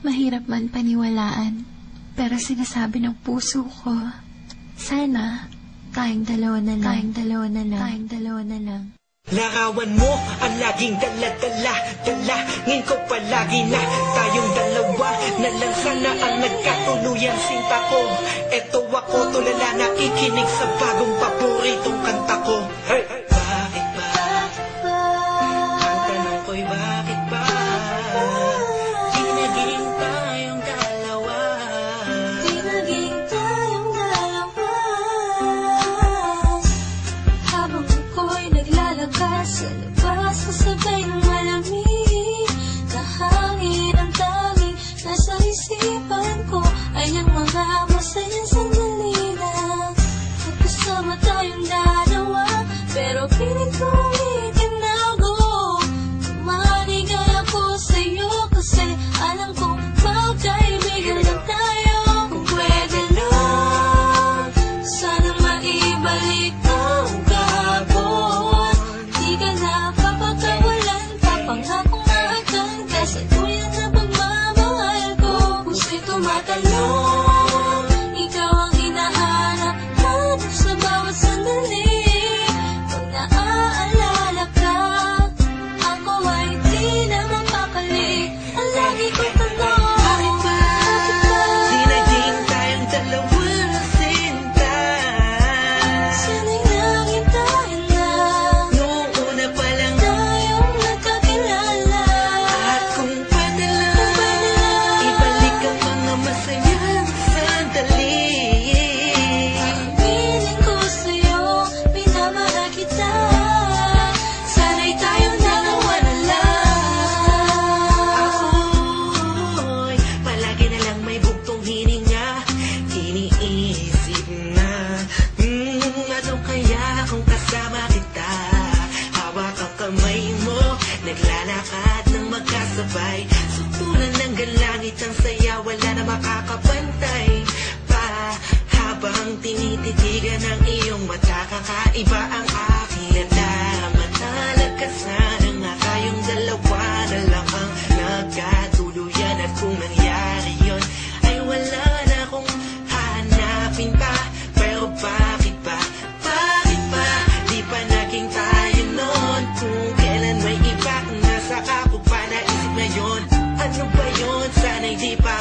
Mahirap man paniwalaan, pero sinasabi ng puso ko, sana tayong dalawa na lang, tayong dalawa na lang. Larawan mo ang laging dala-dala, dalangin ko palagi na tayong dalawa na lang sana ang nagkatuluyan sinta ko. Eto ako tulala nakikinig sa bagong paboritong kanta ko. Hey! Bakit ba? Ang tanong ko'y bakit ba? Di naging tayong dalawa. Di naging tayong dalawa. Habang ako'y naglalakad sa labas, kasabay ng malamig na hangin, ang tanging nasa isipan ko ay ang mga masayang sandali na magkasama tayong dalawa. Pero pilit kong itinago, tumaligay ako sa'yo kasi alam kong magkaibigan lang tayo. Kung pwede lang, sana maibalik ang kahapon. Di ka na papagkawalan, papangakong naagad kasi tuloy na pagmamahal ko. Puso'y tumatalon, ikaw ang hinahanap hanap sa bawat sandali. Pag naaalala ka, ako ay di na mapakali. Ang lagi ko tanong, bakit ba? Di naging tayong dalawa na sinta. Sana'y naging tayo na Noong una pa lang tayong nagkakilala. at kung pwede lang, ibalik ang mga masayang sandali. Piling ko sa'yo, minamahal kita. Sana'y tayong dalawa na lang. Ako'y palagi na lang may bugtong hininga, iniisip na ano kaya kung kasama kita. Hawak ang kamay mo, naglalakad ng magkasabay, sutulan ng galangit ang saya, wala na makakapantay pa. Habang tinititigan ng iyong mata, kakaiba ang aking nalaman. Nalagkasan nga tayong dalawa na lang ang nagkatuluyan. At kung nangyari yun, ay wala na akong hanapin pa. Pero bakit ba? Bakit ba? Di pa naging tayo noon. Kung kailan may iba, nasa ako pa naisip na yun. Ano ba yun? Sana'y di pa